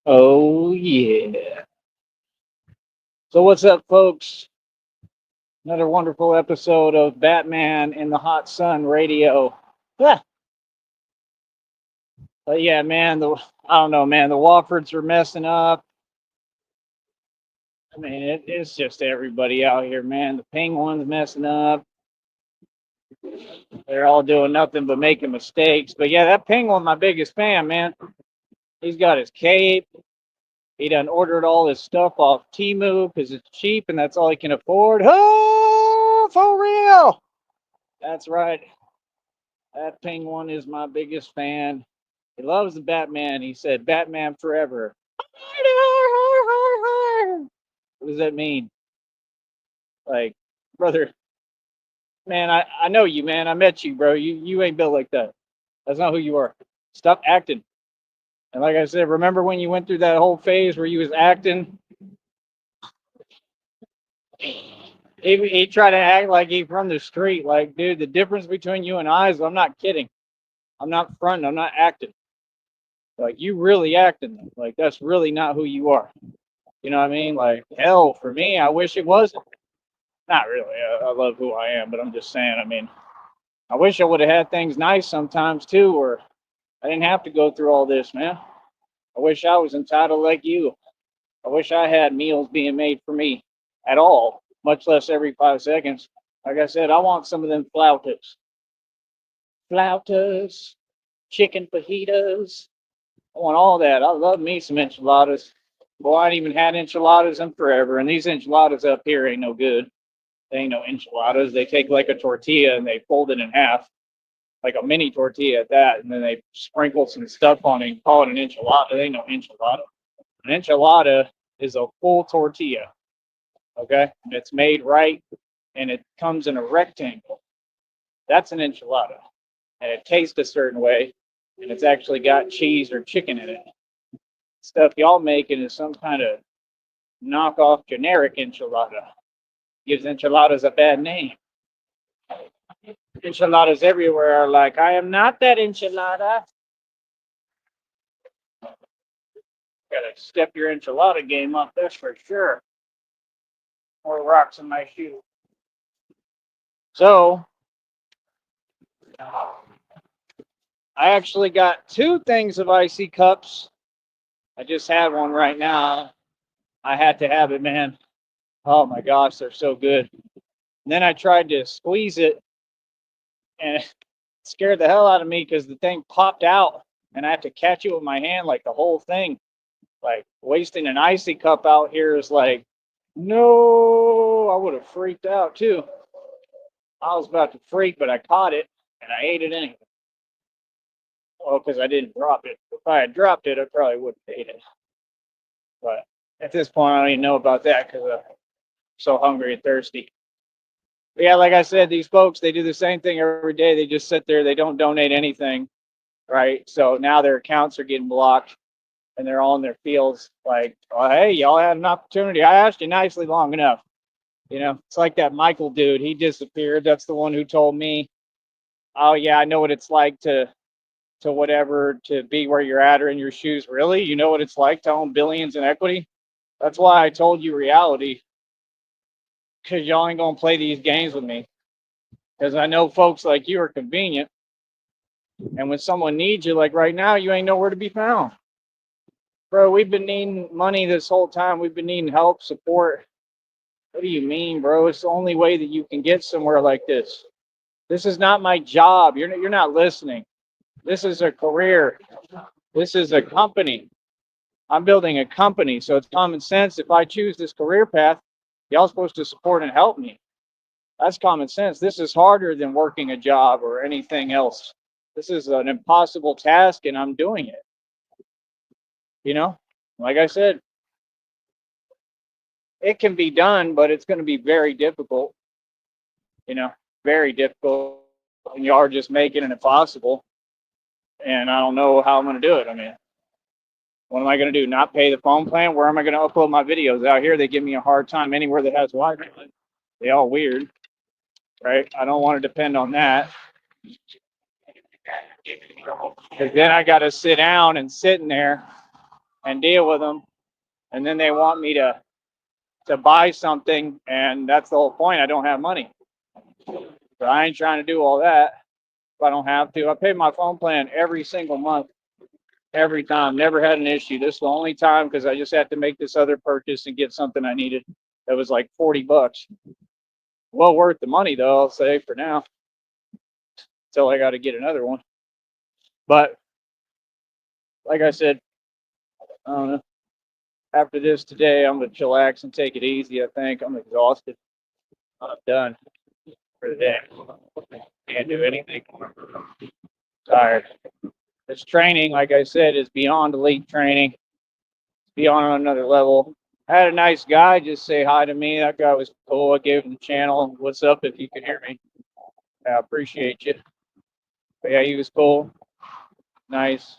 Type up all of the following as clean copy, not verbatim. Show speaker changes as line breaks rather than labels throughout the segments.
Oh, yeah. So, what's up, folks? Another wonderful episode of Batman in the Hot Sun Radio. Yeah, but yeah, man, I don't know, man. The Wofford's are messing up. I mean, it's just everybody out here, man. The Penguins messing up. They're all doing nothing but making mistakes. But yeah, that Penguin, my biggest fan, man. He's got his cape. He done ordered all his stuff off Temu because it's cheap and that's all he can afford. Oh, for real. That's right. That Penguin is my biggest fan. He loves the Batman. He said, Batman forever. What does that mean? Like, brother, man, I know you, man. I met you, bro. You ain't built like that. That's not who you are. Stop acting. And like I said, remember when you went through that whole phase where you was acting? He tried to act like he from the street. Like, dude, the difference between you and I is I'm not kidding. I'm not fronting. I'm not acting. Like, you really acting. Like, that's really not who you are. You know what I mean? Like, hell, for me, I wish it wasn't. Not really. I love who I am, but I'm just saying, I mean, I wish I would have had things nice sometimes too, or I didn't have to go through all this, man. I wish I was entitled like you. I wish I had meals being made for me at all, much less every 5 seconds. Like I said, I want some of them flautas. Flautas, chicken fajitas. I want all that. I love me some enchiladas. Boy, I ain't even had enchiladas in forever, and these enchiladas up here ain't no good. They ain't no enchiladas. They take like a tortilla and they fold it in half, like a mini tortilla at that, and then they sprinkle some stuff on it and call it an enchilada. They ain't no enchilada. An enchilada is a full tortilla, okay? It's made right and it comes in a rectangle. That's an enchilada. And it tastes a certain way, and it's actually got cheese or chicken in it. Stuff y'all making is some kind of knockoff generic enchilada. Gives enchiladas a bad name. Enchiladas everywhere are like, I am not that enchilada. Gotta step your enchilada game up, that's for sure. More rocks in my shoe. So, I actually got two things of icy cups. I just had one right now. I had to have it, man. Oh my gosh, they're so good. And then I tried to squeeze it and it scared the hell out of me because the thing popped out and I have to catch it with my hand like the whole thing. Like wasting an icy cup out here is like, no, I would have freaked out too. I was about to freak, but I caught it and I ate it anyway. Well, because I didn't drop it. If I had dropped it, I probably would have ate it. But at this point, I don't even know about that because I'm so hungry and thirsty. But yeah, like I said, these folks, they do the same thing every day. They just sit there, they don't donate anything, right? So now their accounts are getting blocked and they're all in their fields like, oh, hey, y'all had an opportunity. I asked you nicely long enough. You know, it's like that Michael dude. He disappeared. That's the one who told me, oh, yeah, I know what it's like to whatever, to be where you're at or in your shoes. Really? You know what it's like to own billions in equity? That's why I told you reality, because y'all ain't going to play these games with me. Because I know folks like you are convenient. And when someone needs you, like right now, you ain't nowhere to be found. Bro, we've been needing money this whole time. We've been needing help, support. What do you mean, bro? It's the only way that you can get somewhere like this. This is not my job. You're not listening. This is a career. This is a company. I'm building a company, so it's common sense. If I choose this career path, y'all supposed to support and help me. That's common sense. This is harder than working a job or anything else. This is an impossible task, and I'm doing it. You know, like I said, it can be done, but it's going to be very difficult. You know, very difficult. And y'all are just making it impossible. And I don't know how I'm going to do it. I mean, what am I going to do? Not pay the phone plan? Where am I going to upload my videos? Out here, they give me a hard time anywhere that has Wi-Fi. They all weird, right? I don't want to depend on that. Because then I got to sit down and sit in there and deal with them, and then they want me to buy something, and that's the whole point. I don't have money, so I ain't trying to do all that if I don't have to. I pay my phone plan every single month, every time. Never had an issue. This is the only time because I just had to make this other purchase and get something I needed that was like $40. Well worth the money though, I'll say for now, until I got to get another one. But like I said, I don't know. After this today, I'm gonna chillax and take it easy. I think I'm exhausted. I'm done for the day. Can't do anything more. Tired. This training, like I said, is beyond elite training. It's beyond another level. I had a nice guy just say hi to me. That guy was cool. I gave him the channel. What's up if you could hear me? I appreciate you. But yeah, he was cool. Nice.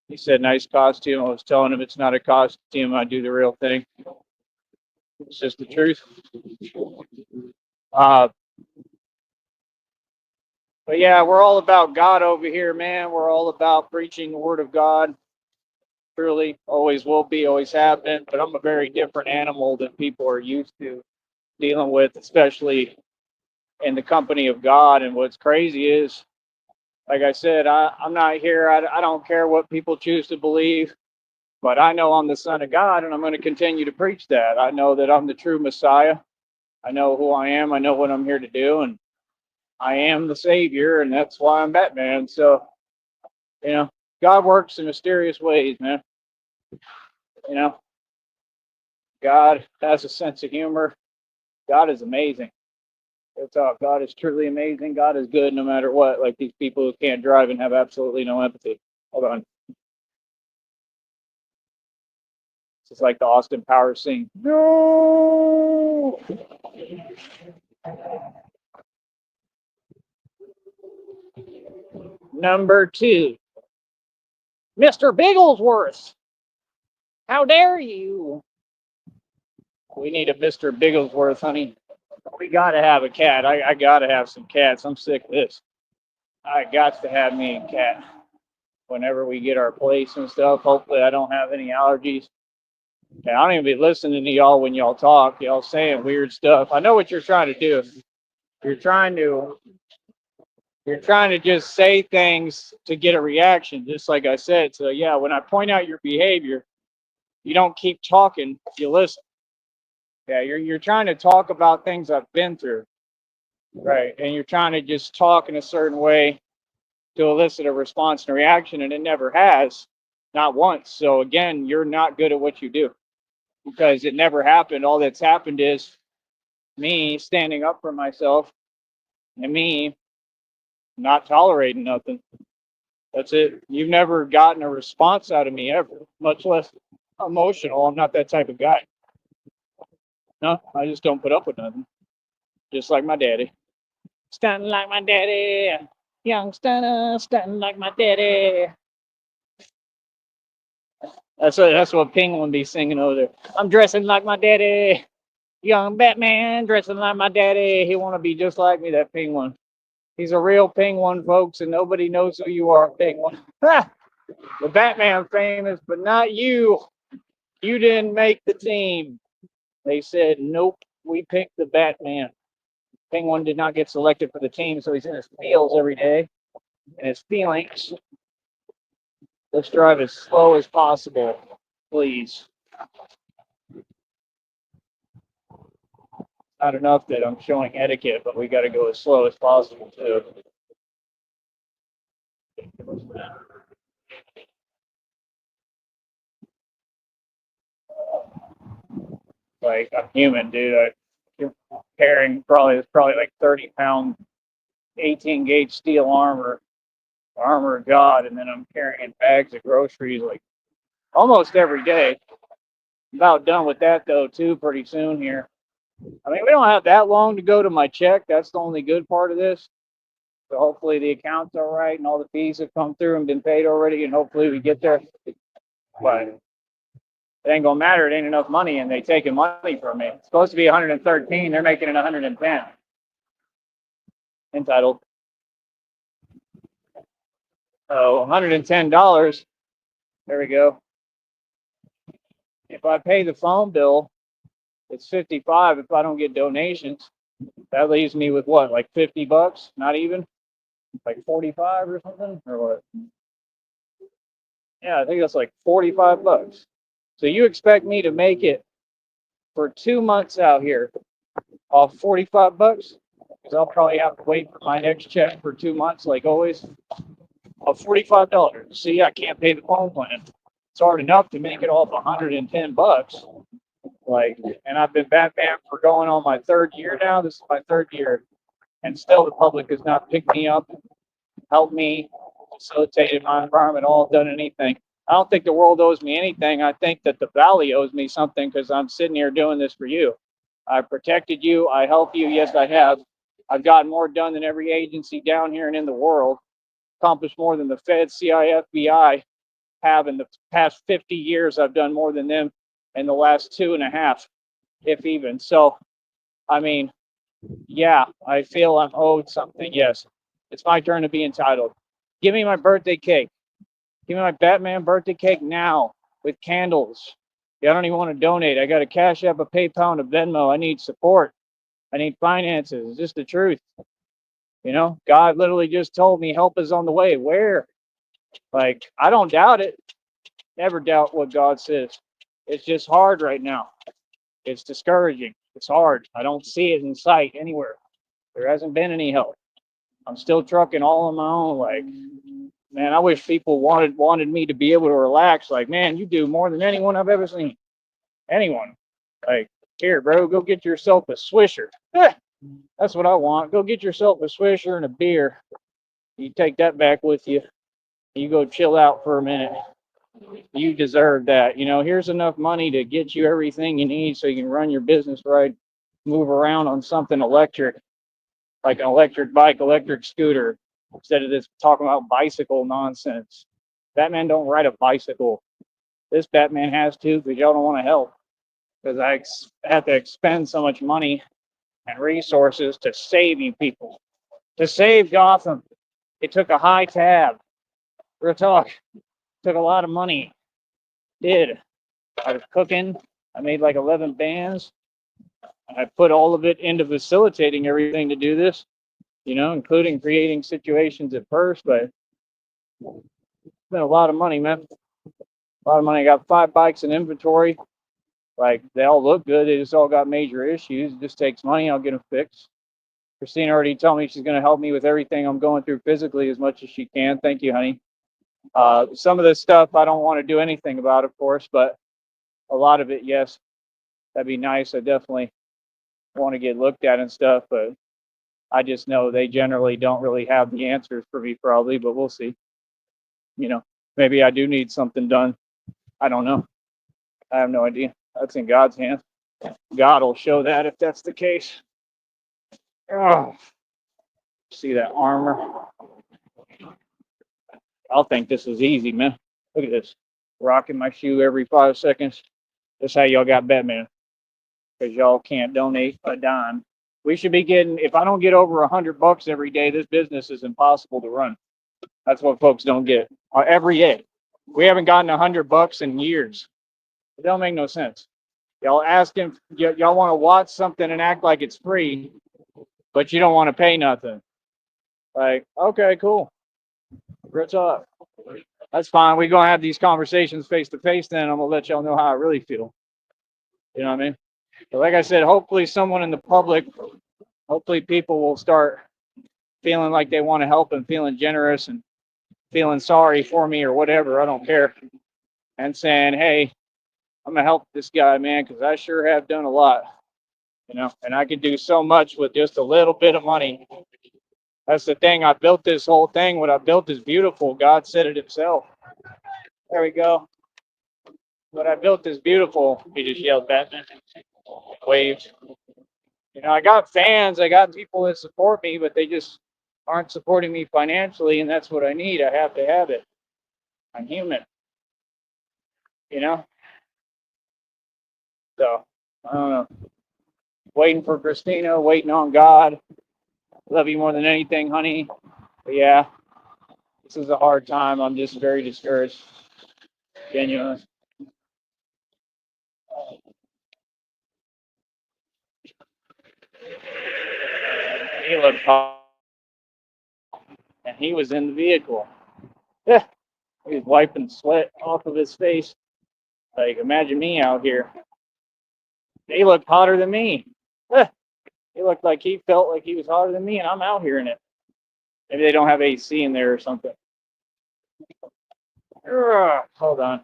He said nice costume. I was telling him it's not a costume. I do the real thing. It's just the truth. Uh, but yeah, we're all about God over here, man. We're all about preaching the word of God. Truly, always will be, always have been. But I'm a very different animal than people are used to dealing with, especially in the company of God. And what's crazy is, like I said, I'm not here. I don't care what people choose to believe, but I know I'm the Son of God, and I'm going to continue to preach that. I know that I'm the true Messiah. I know who I am. I know what I'm here to do, and I am the Savior, and that's why I'm Batman. So, you know, God works in mysterious ways, man. You know, God has a sense of humor. God is amazing. It's God is truly amazing. God is good no matter what. Like these people who can't drive and have absolutely no empathy. Hold on. It's just like the Austin Powers scene. No. Number 2, Mr. Bigglesworth. How dare you? We need a Mr. Bigglesworth, honey. We gotta have a cat. I gotta have some cats. I'm sick of this. I got to have me a cat whenever we get our place and stuff. Hopefully, I don't have any allergies. And I don't even be listening to y'all when y'all talk. Y'all saying weird stuff. I know what you're trying to do. You're trying to you're trying to just say things to get a reaction, just like I said. So yeah, when I point out your behavior, you don't keep talking. You listen. Yeah, you're trying to talk about things I've been through, right? And you're trying to just talk in a certain way to elicit a response and a reaction, and it never has, not once. So again, you're not good at what you do because it never happened. All that's happened is me standing up for myself and me not tolerating nothing. That's it. You've never gotten a response out of me ever, much less emotional. I'm not that type of guy. No, I just don't put up with nothing. Just like my daddy. Stunting like my daddy. Young stunner, stunting like my daddy. That's what Penguin be singing over there. I'm dressing like my daddy. Young Batman dressing like my daddy. He want to be just like me, that Penguin. He's a real Penguin, folks, and nobody knows who you are, Penguin. The Batman famous, but not you. You didn't make the team. They said, nope, we picked the Batman. Penguin did not get selected for the team, so he's in his feels every day. And his feelings. Let's drive as slow as possible, please. Not enough that I'm showing etiquette, but we got to go as slow as possible, too. Like, I'm human, dude. I'm carrying probably like 30-pound 18 gauge steel armor of God, and then I'm carrying bags of groceries like almost every day. About done with that though, too, pretty soon here. I mean, we don't have that long to go to my check. That's the only good part of this. So hopefully the account's all right and all the fees have come through and been paid already, and hopefully we get there. But it ain't gonna matter. It ain't enough money, and they taking money from me. It's supposed to be 113. They're making it 110. Entitled. Oh, $110. There we go. if I pay the phone bill, it's 55. If I don't get donations, that leaves me with what, like $50? Not even, like 45 or something, or what? Yeah, I think that's like $45. So you expect me to make it for 2 months out here off $45? Because I'll probably have to wait for my next check for 2 months, like always. Of $45. See, I can't pay the phone plan. It's hard enough to make it off $110. Like, and I've been Batman for going on my third year now. This is my third year, and still the public has not picked me up, helped me, facilitated my environment, all done anything. I don't think the world owes me anything. I think that the valley owes me something because I'm sitting here doing this for you. I protected you. I helped you. Yes, I have. I've gotten more done than every agency down here and in the world. Accomplished more than the Fed, CIA, FBI have in the past 50 years. I've done more than them in the last 2.5, if even. So, I mean, yeah, I feel I'm owed something. Yes, it's my turn to be entitled. Give me my birthday cake. Give me my Batman birthday cake now with candles. Yeah, I don't even want to donate. I got a Cash App, a PayPal, and a Venmo. I need support. I need finances. It's just the truth. You know, God literally just told me help is on the way. Where? Like, I don't doubt it. Never doubt what God says. It's just hard right now. It's discouraging. It's hard. I don't see it in sight anywhere. There hasn't been any help. I'm still trucking all on my own. Like, man, I wish people wanted me to be able to relax. Like, man, you do more than anyone I've ever seen. Anyone. Like, here, bro, go get yourself a Swisher. That's what I want. Go get yourself a Swisher and a beer. You take that back with you. You go chill out for a minute. You deserve that. You know, here's enough money to get you everything you need so you can run your business right, move around on something electric, like an electric bike, electric scooter, instead of this talking about bicycle nonsense. Batman don't ride a bicycle. This Batman has to because y'all don't want to help. Because I have to expend so much money and resources to save you people, to save Gotham. It took a high tab. Real talk. Took a lot of money. Did. I was cooking. I made like 11 bands. I put all of it into facilitating everything to do this, you know, including creating situations at first, but it's been a lot of money, man. A lot of money. I got 5 bikes in inventory. Like, they all look good. They just all got major issues. It just takes money. I'll get them fixed. Christina already told me she's going to help me with everything I'm going through physically as much as she can. Thank you, honey. Some of this stuff I don't want to do anything about, of course, but a lot of it, yes, that'd be nice. I definitely want to get looked at and stuff, but I just know they generally don't really have the answers for me, probably, but we'll see. You know, maybe I do need something done. I don't know. I have no idea. That's in God's hands. God will show that if that's the case. Oh, see that armor? I'll think this is easy, man. Look at this. Rocking my shoe every 5 seconds. That's how y'all got Batman. Because y'all can't donate a dime. We should be getting, if I don't get over $100 every day, this business is impossible to run. That's what folks don't get. Every day. We haven't gotten $100 in years. It don't make no sense. Y'all asking, y'all want to watch something and act like it's free, but you don't want to pay nothing. Like, okay, cool. Great talk. That's fine. We're going to have these conversations face to face then. I'm going to let y'all know how I really feel. You know what I mean? But like I said, hopefully someone in the public, hopefully people will start feeling like they want to help and feeling generous and feeling sorry for me or whatever. I don't care. And saying, hey, I'm going to help this guy, man, because I sure have done a lot. You know, and I could do so much with just a little bit of money. That's the thing. I built this whole thing. What I built is beautiful. God said it himself. There we go. What I built is beautiful. He just yelled Batman. Waved. You know, I got fans. I got people that support me, but they just aren't supporting me financially, and that's what I need. I have to have it. I'm human. You know? So, I don't know. Waiting for Christina, waiting on God. Love you more than anything, honey. But yeah, this is a hard time. I'm just very discouraged. Genuinely. He looked hot, and he was in the vehicle. Yeah, he was wiping sweat off of his face. Like, imagine me out here. He looked hotter than me. Yeah, he looked like he felt like he was hotter than me, and I'm out here in it. Maybe they don't have AC in there or something. Hold on.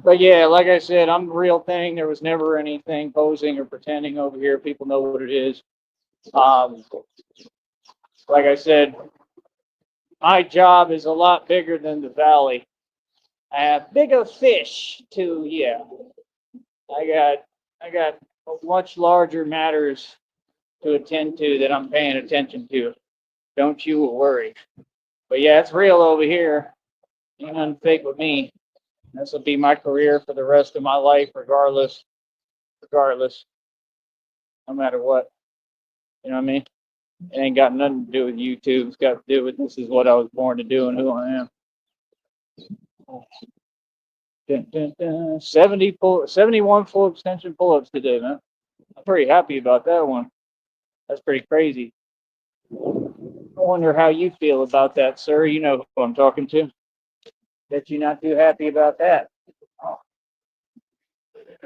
But yeah, like I said, I'm the real thing. There was never anything posing or pretending over here. People know what it is. Um, like I said, my job is a lot bigger than the valley. I have bigger fish to, yeah. I got much larger matters to attend to that I'm paying attention to. Don't you worry. But yeah, it's real over here. Ain't nothing fake with me. This will be my career for the rest of my life, regardless, no matter what. You know what I mean? It ain't got nothing to do with YouTube. It's got to do with this is what I was born to do and who I am. Dun, dun, dun. 71 full extension pull-ups today, man. I'm pretty happy about that one. That's pretty crazy. I wonder how you feel about that, sir. You know who I'm talking to. Bet you're not too happy about that.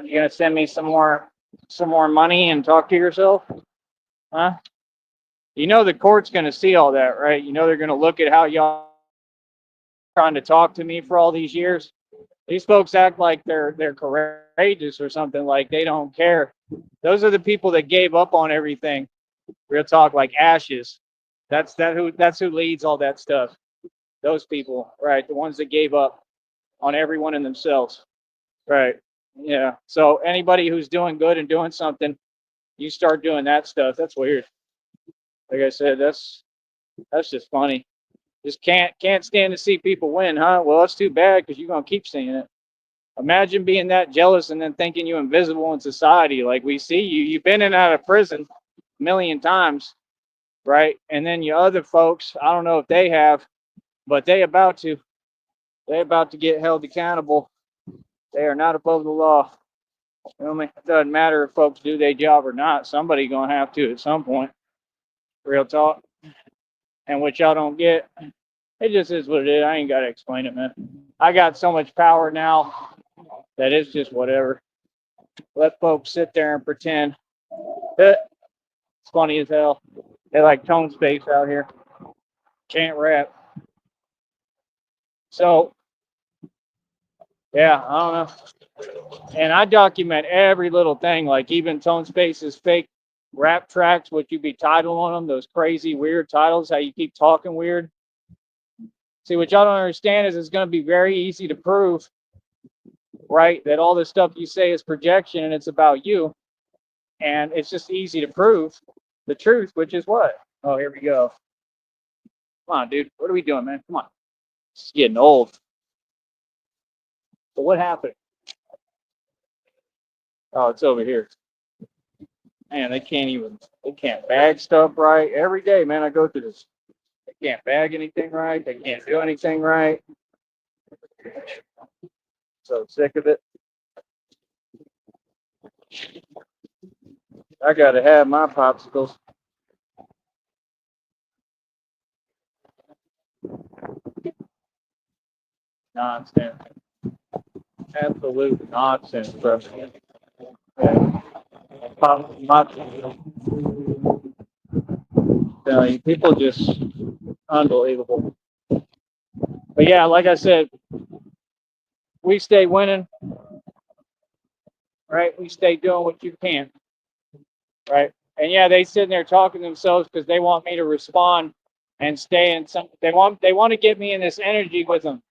You gonna send me some more money and talk to yourself? Huh? You know the court's gonna see all that, right? You know they're gonna look at how y'all trying to talk to me for all these years. These folks act like they're courageous or something, like they don't care. Those are the people that gave up on everything. Real talk, like ashes. That's who leads all that stuff. Those people, right? The ones that gave up on everyone and themselves. Right. Yeah. So anybody who's doing good and doing something, you start doing that stuff. That's weird. Like I said, that's just funny. Just can't stand to see people win, huh? Well, that's too bad because you're gonna keep seeing it. Imagine being that jealous and then thinking you're invisible in society. Like we see you, you've been in and out of prison a million times, right? And then your other folks, I don't know if they have, but they about to. They about to get held accountable. They are not above the law. You know what I mean? It doesn't matter if folks do their job or not. Somebody gonna have to at some point. Real talk. And what y'all don't get, it just is what it is. I ain't gotta explain it, man. I got so much power now that it's just whatever. Let folks sit there and pretend. It's funny as hell. They like tone space out here. Can't rap. So yeah, I don't know. And I document every little thing, like even Tone Space's fake rap tracks, what you be titled on them, those crazy weird titles, how you keep talking weird. See, what y'all don't understand is it's going to be very easy to prove, right, that all this stuff you say is projection and it's about you. And it's just easy to prove the truth, which is what? Oh, here we go. Come on, dude. What are we doing, man? Come on. It's getting old. So what happened? Oh, it's over here. Man, they can't bag stuff right. Every day, man, I go through this. They can't bag anything right. They can't do anything right. So sick of it. I gotta have my popsicles. Nonsense. Absolute nonsense, bro. Yeah. People just unbelievable. But yeah, like I said, we stay winning, right? We stay doing what you can, right? And yeah, they sitting there talking to themselves because they want me to respond and stay in some. They want to get me in this energy with them.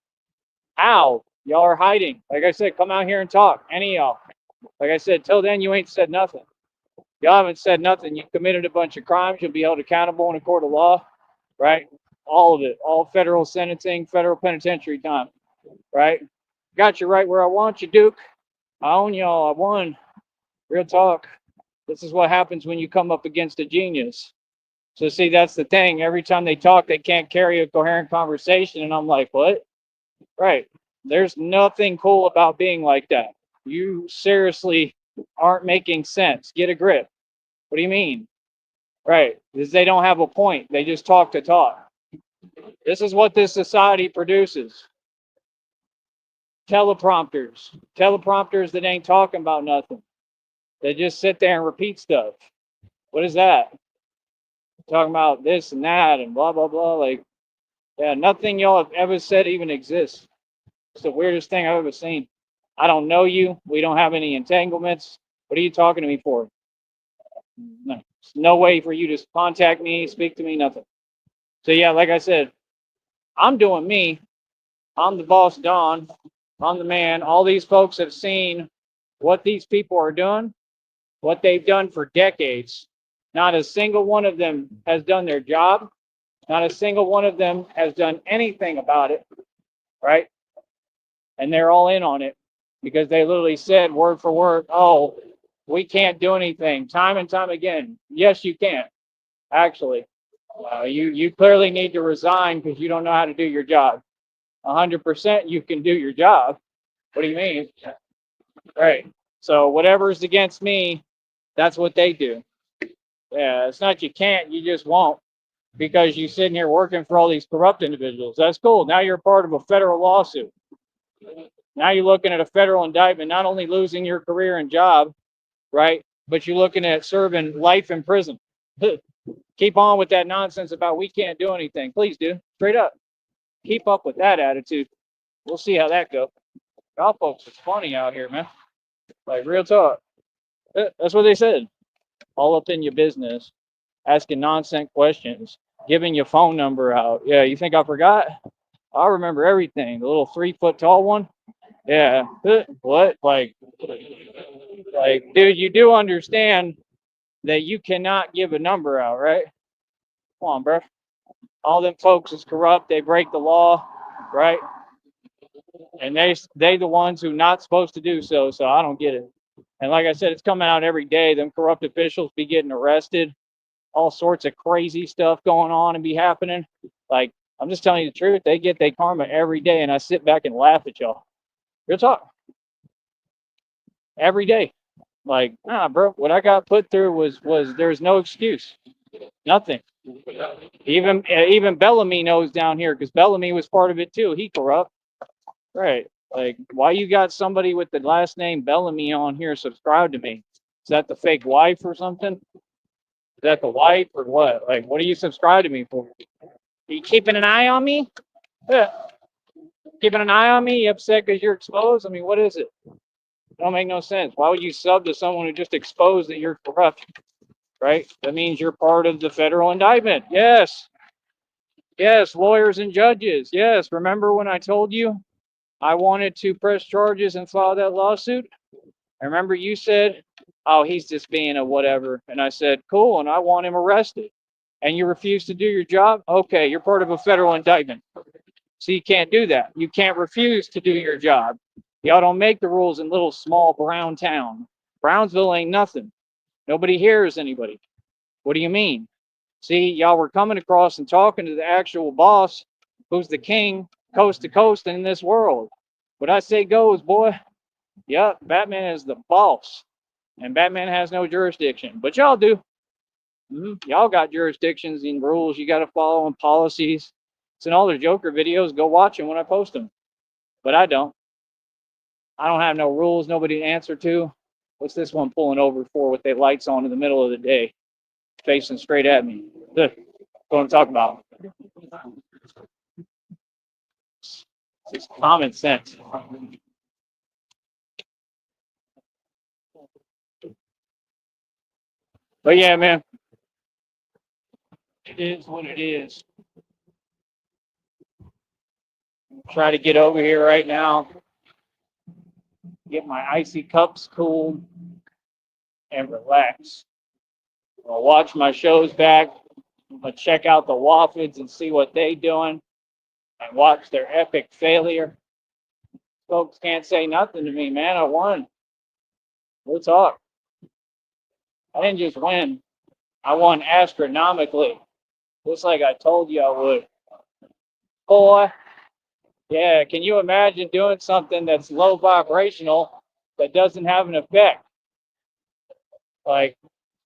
How? Y'all are hiding. Like I said, come out here and talk. Any of y'all. Like I said, till then you ain't said nothing. Y'all haven't said nothing. You committed a bunch of crimes. You'll be held accountable in a court of law, right? All of it. All federal sentencing, federal penitentiary time, right? Got you right where I want you, Duke. I own y'all. I won. Real talk. This is what happens when you come up against a genius. So see, that's the thing. Every time they talk, they can't carry a coherent conversation. And I'm like, what? Right. There's nothing cool about being like that. You seriously aren't making sense. Get a grip. What do you mean? Right. Because they don't have a point. They just talk to talk. This is what this society produces. Teleprompters. Teleprompters that ain't talking about nothing. They just sit there and repeat stuff. What is that? Talking about this and that and blah, blah, blah. Like, yeah, nothing y'all have ever said even exists. It's the weirdest thing I've ever seen. I don't know you. We don't have any entanglements. What are you talking to me for? No, there's no way for you to contact me, speak to me, nothing. So yeah, like I said, I'm doing me. I'm the boss, Don. I'm the man. All these folks have seen what these people are doing, what they've done for decades. Not a single one of them has done their job. Not a single one of them has done anything about it, right? And they're all in on it because they literally said word for word, oh, we can't do anything, time and time again. Yes, you can, actually. You clearly need to resign because you don't know how to do your job. 100% you can do your job. What do you mean? Right. So whatever's against me, that's what they do. Yeah, it's not you can't, you just won't because you're sitting here working for all these corrupt individuals. That's cool. Now you're part of a federal lawsuit. Now you're looking at a federal indictment, not only losing your career and job, right, but you're looking at serving life in prison. Keep on with that nonsense about we can't do anything. Please do. Straight up. Keep up with that attitude. We'll see how that goes. Y'all folks, it's funny out here, man. Like real talk. That's what they said. All up in your business, asking nonsense questions, giving your phone number out. Yeah, you think I forgot? I remember everything. The little 3 foot tall one. Yeah. What? Like, dude, you do understand that you cannot give a number out, right? Come on, bro. All them folks is corrupt. They break the law, right? And they the ones who not supposed to do so. So I don't get it. And like I said, it's coming out every day. Them corrupt officials be getting arrested. All sorts of crazy stuff going on and be happening. Like, I'm just telling you the truth. They get their karma every day, and I sit back and laugh at y'all. Real talk. Every day. Like, nah, bro. What I got put through was there's no excuse. Nothing. Even Bellamy knows down here because Bellamy was part of it too. He corrupt. Right. Like, why you got somebody with the last name Bellamy on here subscribe to me? Is that the fake wife or something? Is that the wife or what? Like, what do you subscribe to me for? Are you keeping an eye on me? Yeah. Keeping an eye on me? You upset because you're exposed? I mean, what is it? It don't make no sense. Why would you sub to someone who just exposed that you're corrupt? Right? That means you're part of the federal indictment. Yes. Yes, lawyers and judges. Yes. Remember when I told you I wanted to press charges and file that lawsuit? I remember you said, oh, he's just being a whatever. And I said, cool, and I want him arrested. And you refuse to do your job? Okay, you're part of a federal indictment. So you can't do that. You can't refuse to do your job. Y'all don't make the rules in little small brown town. Brownsville ain't nothing. Nobody hears anybody. What do you mean? See, y'all were coming across and talking to the actual boss, who's the king, coast to coast in this world. What I say goes, boy. Yep, Batman is the boss, and Batman has no jurisdiction. But y'all do. Y'all got jurisdictions and rules you got to follow and policies. It's in all the Joker videos. Go watch them when I post them. But I don't. I don't have no rules, nobody to answer to. What's this one pulling over for with their lights on in the middle of the day, facing straight at me? What I'm talking about. It's common sense. But yeah, man, it is what it is. Try to get over here right now, get my icy cups cooled, and relax. I'll watch my shows back. I'm gonna check out the Waffles and see what they doing, and watch their epic failure. Folks can't say nothing to me, man. I won. We'll talk. I didn't just win. I won astronomically, just like I told you I would. Boy, yeah. Can you imagine doing something that's low vibrational that doesn't have an effect. Like,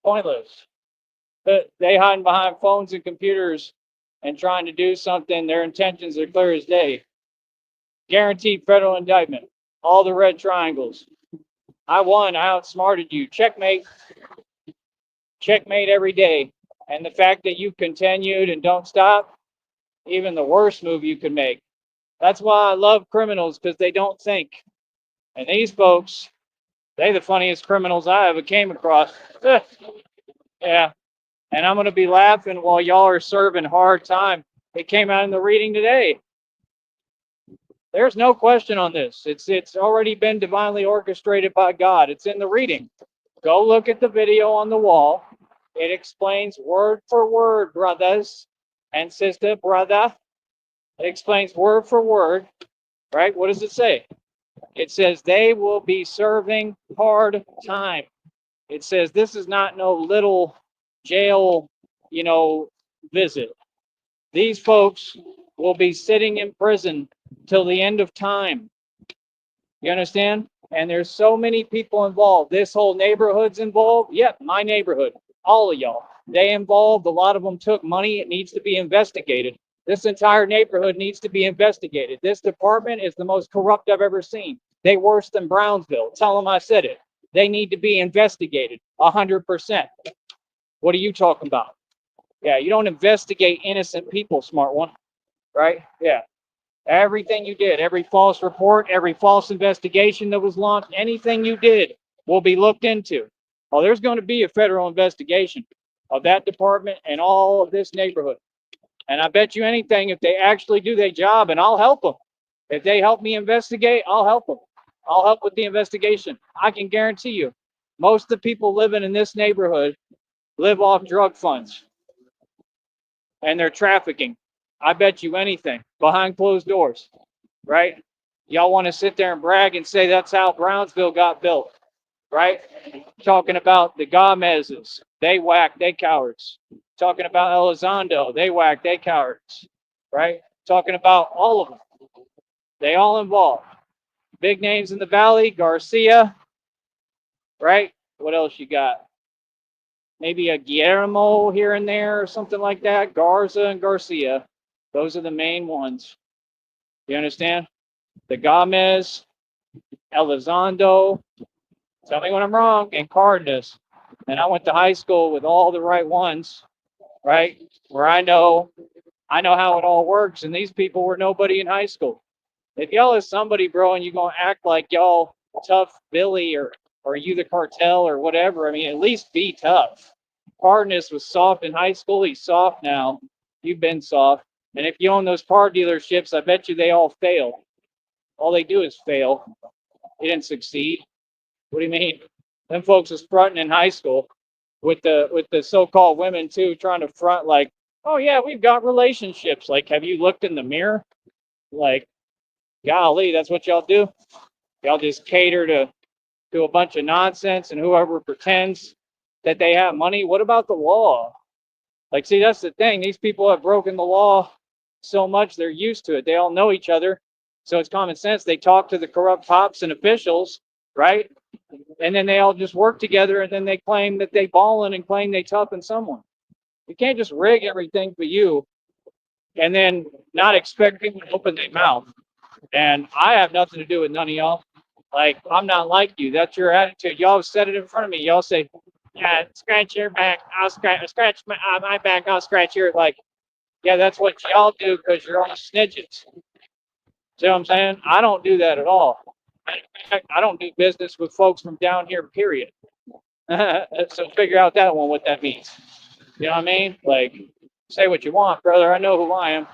pointless. But they hide behind phones and computers and trying to do something. Their intentions are clear as day. Guaranteed federal indictment. All the red triangles. I won. I outsmarted you. Checkmate. Checkmate every day. And the fact that you continued and don't stop, even the worst move you could make. That's why I love criminals, because they don't think. And these folks, they the funniest criminals I ever came across. Yeah. And I'm going to be laughing while y'all are serving hard time. It came out in the reading today. There's no question on this. It's already been divinely orchestrated by God. It's in the reading. Go look at the video on the wall. It explains word for word, brothers and sister, brother. It explains word for word, right? What does it say? It says they will be serving hard time. It says this is not no little jail, visit. These folks will be sitting in prison till the end of time. You understand? And there's so many people involved. This whole neighborhood's involved. Yep, my neighborhood. All of y'all. They involved. A lot of them took money. It needs to be investigated. This entire neighborhood needs to be investigated. This department is the most corrupt I've ever seen. They worse than Brownsville. Tell them I said it. They need to be investigated 100%. What are you talking about? Yeah, you don't investigate innocent people, smart one. Right? Yeah. Everything you did, every false report, every false investigation that was launched, anything you did will be looked into. Oh, there's going to be a federal investigation of that department and all of this neighborhood. And I bet you anything, if they actually do their job, and I'll help them. If they help me investigate, I'll help them. I'll help with the investigation. I can guarantee you, most of the people living in this neighborhood live off drug funds and they're trafficking. I bet you anything behind closed doors, right? Y'all want to sit there and brag and say that's how Brownsville got built, right? Talking about the Gomez's, they whack, they cowards. Talking about Elizondo, they whack, they cowards, right? Talking about all of them. They all involved. Big names in the valley, Garcia, right? What else you got? Maybe a Guillermo here and there or something like that. Garza and Garcia. Those are the main ones. You understand? The Gomez, Elizondo, tell me when I'm wrong, and Cardenas. And I went to high school with all the right ones, right? Where I know how it all works, and these people were nobody in high school. If y'all is somebody, bro, and you gonna act like y'all tough Billy or you the cartel or whatever, I mean, at least be tough. Cardenas was soft in high school. He's soft now. You've been soft. And if you own those car dealerships, I bet you they all fail. All they do is fail. They didn't succeed. What do you mean? Them folks was fronting in high school with the so-called women too, trying to front like, oh yeah, we've got relationships. Like, have you looked in the mirror? Like, golly, that's what y'all do? Y'all just cater to a bunch of nonsense and whoever pretends that they have money. What about the law? Like, see, that's the thing. These people have broken the law so much they're used to it. They all know each other. So it's common sense. They talk to the corrupt cops and officials, right? And then they all just work together, and then they claim that they ballin' and claim they toughen someone. You can't just rig everything for you and then not expect people to open their mouth. And I have nothing to do with none of y'all. Like, I'm not like you. That's your attitude. Y'all have said it in front of me. Y'all say, yeah, scratch your back. I'll scratch my back. I'll scratch your, like, yeah, that's what y'all do because you're all snitches. See what I'm saying? I don't do that at all. In fact, I don't do business with folks from down here, period. So figure out that one, what that means. You know what I mean? Like, say what you want, brother. I know who I am.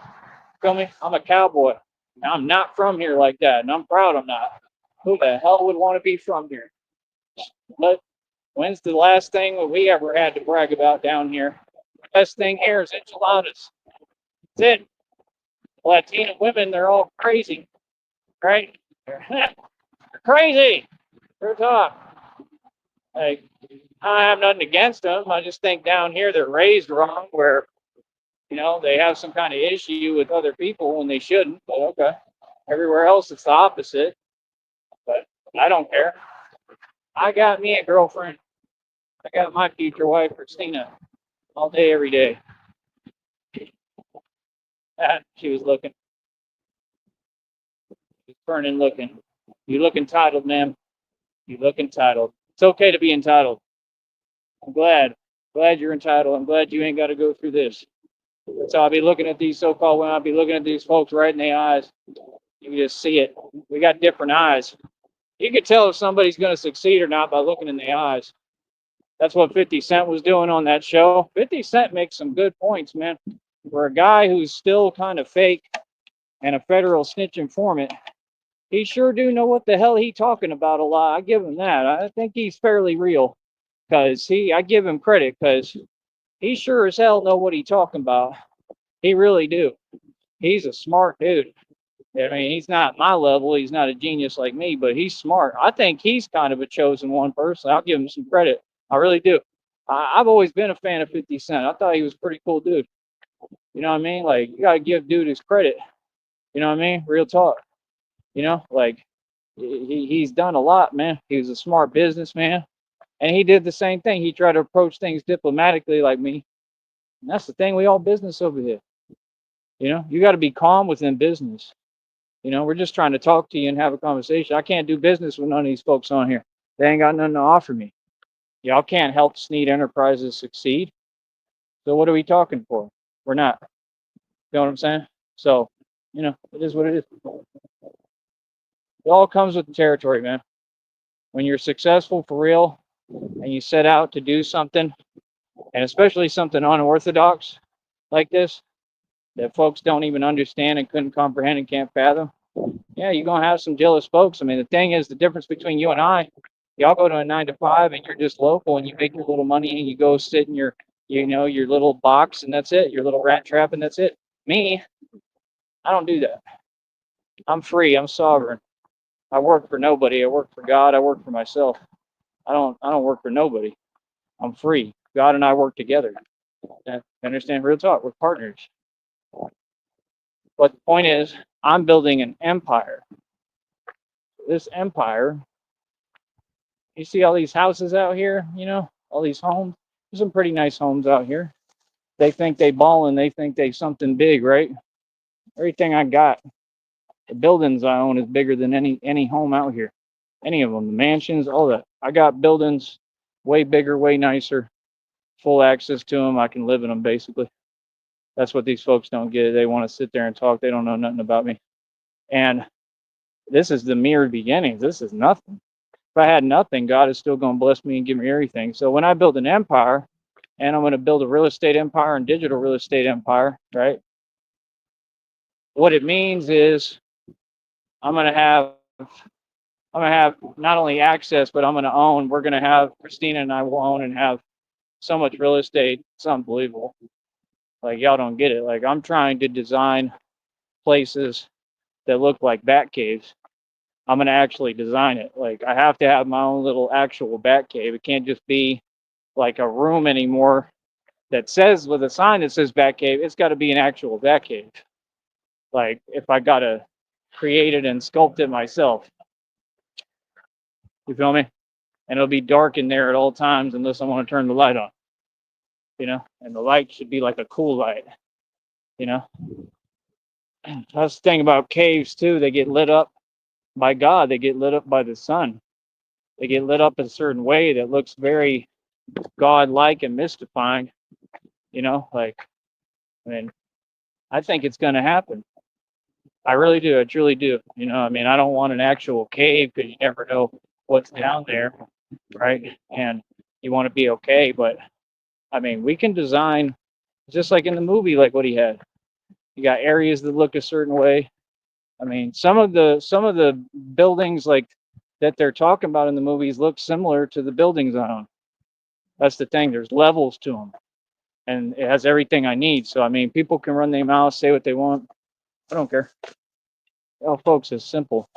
Feel me? I'm a cowboy. I'm not from here like that, and I'm proud I'm not. Who the hell would want to be from here? But when's the last thing that we ever had to brag about down here? The best thing here is enchiladas. That's it. Latina women, they're all crazy, right? They're crazy. They're tough. Like, I have nothing against them. I just think down here they're raised wrong, where they have some kind of issue with other people when they shouldn't. But okay, everywhere else it's the opposite. But I don't care. I got me a girlfriend. I got my future wife, Christina, all day, every day. She was looking. She was burning looking. You look entitled, ma'am. You look entitled. It's okay to be entitled. I'm glad. Glad you're entitled. I'm glad you ain't got to go through this. So I'll be looking at these so-called women. I'll be looking at these folks right in the eyes. You can just see it. We got different eyes. You can tell if somebody's going to succeed or not by looking in the eyes. That's what 50 Cent was doing on that show. 50 Cent makes some good points, man. For a guy who's still kind of fake and a federal snitch informant, he sure do know what the hell he talking about a lot. I give him that. I think he's fairly real because I give him credit because he sure as hell know what he talking about. He really do. He's a smart dude. I mean, he's not my level. He's not a genius like me, but he's smart. I think he's kind of a chosen one person. I'll give him some credit. I really do. I've always been a fan of 50 Cent. I thought he was a pretty cool dude. You know what I mean? Like, you got to give dude his credit. You know what I mean? Real talk. You know, like, he's done a lot, man. He was a smart businessman. And he did the same thing. He tried to approach things diplomatically like me. And that's the thing. We all business over here. You know, you got to be calm within business. You know, we're just trying to talk to you and have a conversation. I can't do business with none of these folks on here. They ain't got nothing to offer me. Y'all can't help Sneed Enterprises succeed. So what are we talking for? We're not. You know what I'm saying? So, you know, it is what it is. It all comes with the territory, man. When you're successful for real and you set out to do something, and especially something unorthodox like this, that folks don't even understand and couldn't comprehend and can't fathom, yeah, you're gonna have some jealous folks. I mean, the thing is, the difference between you and I, y'all go to a 9 to 5 and you're just local and you make your little money and you go sit in your, you know, your little box and that's it, your little rat trap and that's it. Me, I don't do that. I'm free. I'm sovereign. I work for nobody. I work for God. I work for myself. I don't work for nobody. I'm free. God and I work together. Understand? Real talk. We're partners. But the point is, I'm building an empire. This empire, you see all these houses out here, you know, all these homes. There's some pretty nice homes out here. They think they ballin', they think they something big, right? Everything I got, the buildings I own is bigger than any home out here. Any of them, the mansions, all that. I got buildings way bigger, way nicer, full access to them. I can live in them basically. That's what these folks don't get. They want to sit there and talk. They don't know nothing about me. And this is the mere beginnings. This is nothing. If I had nothing, God is still going to bless me and give me everything. So when I build an empire, and I'm going to build a real estate empire and digital real estate empire, right? What it means is I'm going to have not only access, but I'm going to own. We're going to have Christina and I will own and have so much real estate. It's unbelievable. Like y'all don't get it. Like I'm trying to design places that look like bat caves. I'm going to actually design it. Like I have to have my own little actual bat cave. It can't just be like a room anymore that says with a sign that says bat cave. It's got to be an actual bat cave. Like if I got to create it and sculpt it myself. You feel me? And it'll be dark in there at all times unless I want to turn the light on. You know, and the light should be like a cool light. You know, that's the thing about caves too. They get lit up by God. They get lit up by the sun. They get lit up in a certain way that looks very God-like and mystifying. You know, like I mean, I think it's going to happen. I really do. I truly do. You know, I mean, I don't want an actual cave because you never know what's down there, right? And you want to be okay, but I mean, we can design just like in the movie, like what he had. You got areas that look a certain way. I mean, some of the buildings like that they're talking about in the movies look similar to the buildings I own. That's the thing. There's levels to them, and it has everything I need. So I mean, people can run their mouths, say what they want. I don't care. Oh, folks, it's simple.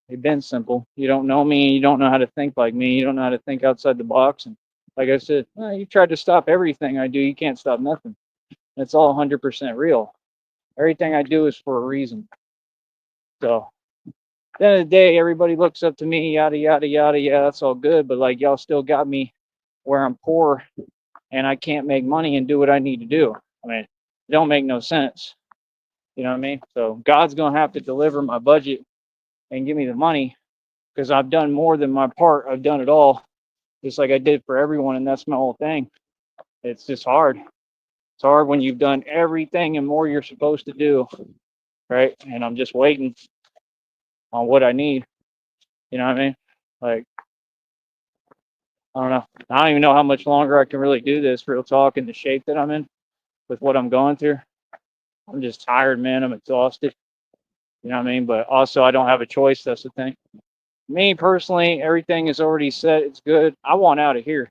They've been simple. You don't know me. You don't know how to think like me. You don't know how to think outside the box. And like I said, you tried to stop everything I do. You can't stop nothing. It's all 100% real. Everything I do is for a reason. So the end of the day, everybody looks up to me, yada yada yada. Yeah, that's all good, but like y'all still got me where I'm poor and I can't make money and do what I need to do. I mean, it don't make no sense. You know what I mean? So God's gonna have to deliver my budget and give me the money because I've done more than my part. I've done it all, just like I did for everyone, and that's my whole thing. It's just hard. It's hard when you've done everything and more you're supposed to do, right? And I'm just waiting on what I need. You know what I mean? Like, I don't know. I don't even know how much longer I can really do this, real talk, in the shape that I'm in with what I'm going through. I'm just tired, man. I'm exhausted. You know what I mean? But also, I don't have a choice. That's the thing. Me personally, everything is already set. It's good. I want out of here.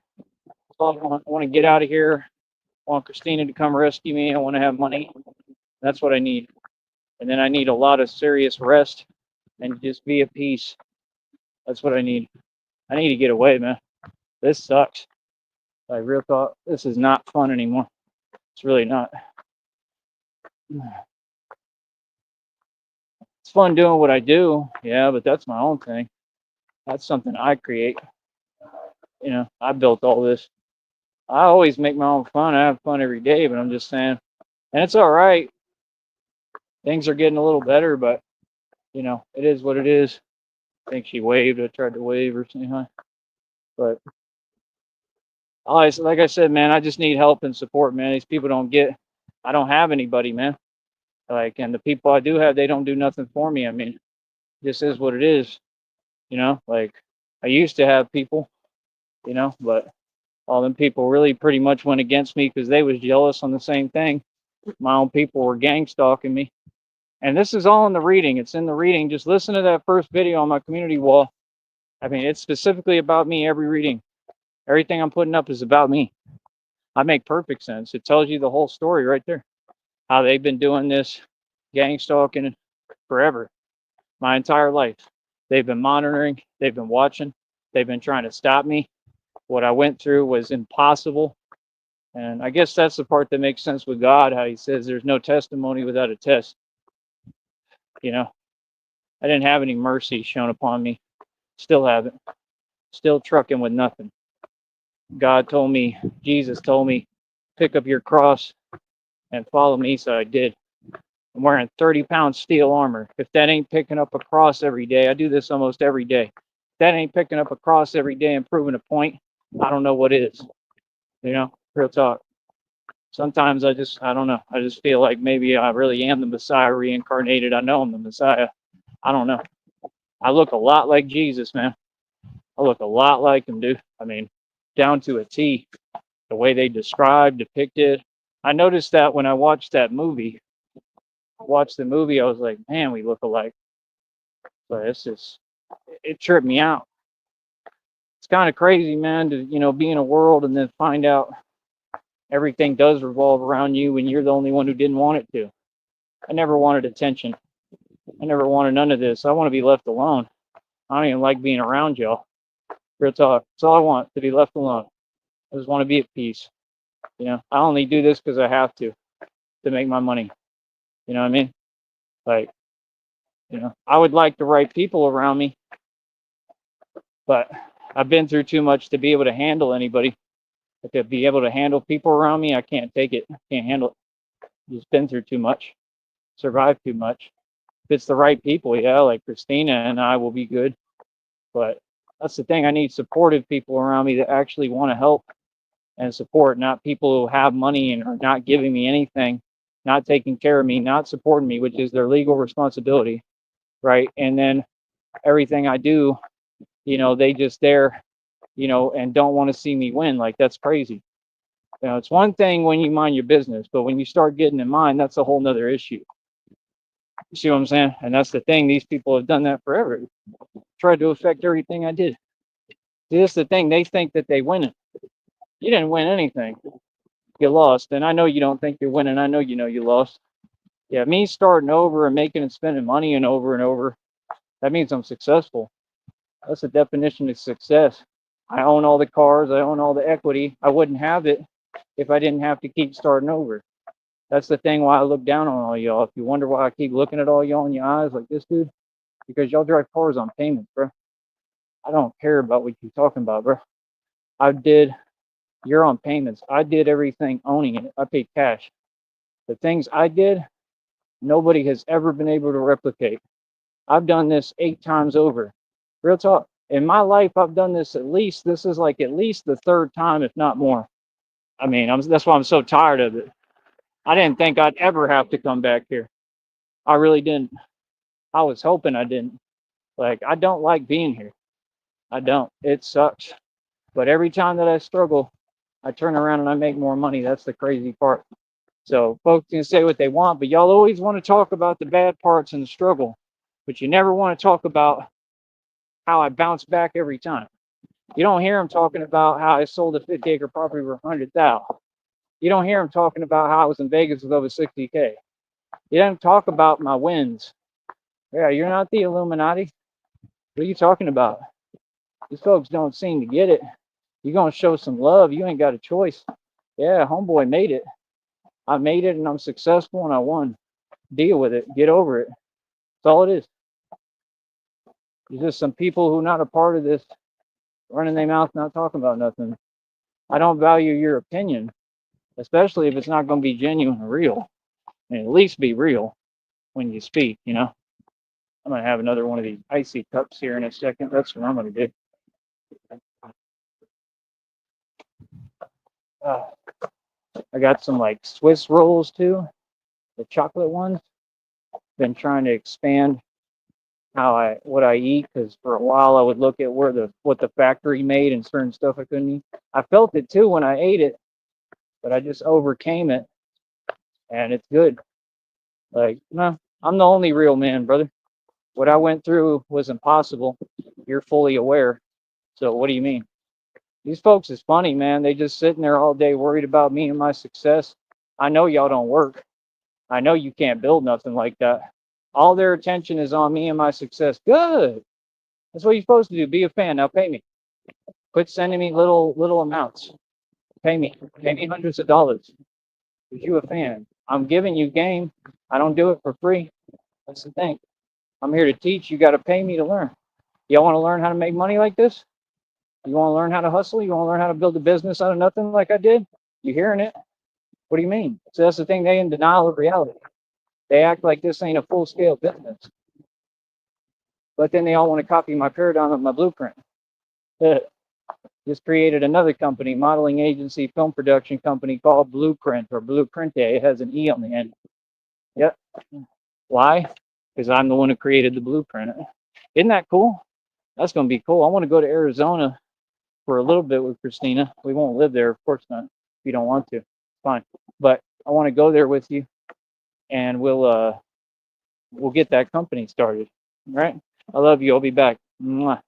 I want to get out of here. I want Christina to come rescue me. I want to have money. That's what I need. And then I need a lot of serious rest and just be at peace. That's what I need. I need to get away, man. This sucks. Like, real talk, this is not fun anymore. It's really not. It's fun doing what I do, yeah, but that's my own thing. That's something I create. You know, I built all this. I always make my own fun. I have fun every day, but I'm just saying, and it's all right. Things are getting a little better, but you know, it is what it is. I think she waved. I tried to wave or something, huh? But like I said, man, I just need help and support, man. These people don't get. I don't have anybody, man. Like, and the people I do have, they don't do nothing for me. I mean, this is what it is. You know, like I used to have people, you know, but all them people really pretty much went against me because they was jealous on the same thing. My own people were gang stalking me. And this is all in the reading. It's in the reading. Just listen to that first video on my community wall. I mean, it's specifically about me, every reading. Everything I'm putting up is about me. I make perfect sense. It tells you the whole story right there. How they've been doing this gang stalking forever, my entire life. They've been monitoring, they've been watching, they've been trying to stop me. What I went through was impossible. And I guess that's the part that makes sense with God, how he says there's no testimony without a test. You know, I didn't have any mercy shown upon me. Still haven't. Still trucking with nothing. God told me, Jesus told me, pick up your cross and follow me, so I did. I'm wearing 30-pound steel armor. If that ain't picking up a cross every day, I do this almost every day. If that ain't picking up a cross every day and proving a point, I don't know what is. You know, real talk. Sometimes I don't know. I just feel like maybe I really am the Messiah reincarnated. I know I'm the Messiah. I don't know. I look a lot like Jesus, man. I look a lot like him, dude. I mean, down to a T. The way they described, depicted. I noticed that when I watched that movie. Watched the movie, I was like, man, we look alike. But it's just, it tripped me out. It's kind of crazy, man, to, you know, be in a world and then find out everything does revolve around you when you're the only one who didn't want it to. I never wanted attention. I never wanted none of this. I want to be left alone. I don't even like being around y'all. Real talk. That's all I want, to be left alone. I just want to be at peace. You know, I only do this because I have to make my money. You know what I mean? Like, you know, I would like the right people around me, but I've been through too much to be able to handle anybody. But to be able to handle people around me, I can't take it. I can't handle it. Just been through too much, survived too much. If it's the right people, yeah, like Christina and I will be good. But that's the thing. I need supportive people around me that actually want to help and support, not people who have money and are not giving me anything, not taking care of me, not supporting me, which is their legal responsibility, right? And then everything I do, you know, they just there, you know, and don't want to see me win. Like, that's crazy. You know, it's one thing when you mind your business, but when you start getting in mind, that's a whole nother issue. You see what I'm saying? And that's the thing. These people have done that forever. Tried to affect everything I did. See, that's the thing. They think that they win it. You didn't win anything. You lost. And I know you don't think you're winning. I know you lost. Yeah, me starting over and making and spending money and over, that means I'm successful. That's the definition of success. I own all the cars. I own all the equity. I wouldn't have it if I didn't have to keep starting over. That's the thing why I look down on all y'all. If you wonder why I keep looking at all y'all in your eyes like this, dude, because y'all drive cars on payments, bro. I don't care about what you're talking about, bro. You're on payments. I did everything owning it. I paid cash. The things I did, nobody has ever been able to replicate. I've done this 8 times over. Real talk. In my life, I've done this this is like at least the third time, if not more. I mean, that's why I'm so tired of it. I didn't think I'd ever have to come back here. I really didn't. I was hoping I didn't. Like, I don't like being here. I don't. It sucks. But every time that I struggle, I turn around and I make more money. That's the crazy part. So folks can say what they want, but y'all always want to talk about the bad parts and the struggle, but you never want to talk about how I bounce back every time. You don't hear them talking about how I sold a 50-acre property for 100,000. You don't hear them talking about how I was in Vegas with over 60K. You don't talk about my wins. Yeah, you're not the Illuminati. What are you talking about? These folks don't seem to get it. You're going to show some love. You ain't got a choice. Yeah, homeboy made it. I made it and I'm successful and I won. Deal with it. Get over it. That's all it is. There's just some people who are not a part of this running their mouth, not talking about nothing. I don't value your opinion, especially if it's not going to be genuine or real. And at least be real when you speak, you know. I'm going to have another one of these icy cups here in a second. That's what I'm going to do. I got some like Swiss rolls too, the chocolate ones. Been trying to expand what I eat, because for a while I would look at what the factory made and certain stuff I couldn't eat. I felt it too when I ate it, but I just overcame it, and it's good. Like, no, I'm the only real man, brother. What I went through was impossible. You're fully aware. So what do you mean? These folks is funny, man. They just sitting there all day worried about me and my success. I know y'all don't work. I know you can't build nothing like that. All their attention is on me and my success. Good. That's what you're supposed to do. Be a fan. Now pay me. Quit sending me little amounts. Pay me. Pay me hundreds of dollars. Because you a fan. I'm giving you game. I don't do it for free. That's the thing. I'm here to teach. You got to pay me to learn. Y'all want to learn how to make money like this? You want to learn how to hustle? You want to learn how to build a business out of nothing like I did? You hearing it? What do you mean? So that's the thing. They in denial of reality. They act like this ain't a full-scale business. But then they all want to copy my paradigm of my blueprint. Just created another company, modeling agency, film production company called Blueprint or Blueprinte. It has an E on the end. Yep. Why? Because I'm the one who created the blueprint. Isn't that cool? That's going to be cool. I want to go to Arizona for a little bit with Christina. We won't live there, of course not. If you don't want to, it's fine. But I want to go there with you, and we'll get that company started. All right? I love you. I'll be back. Mwah.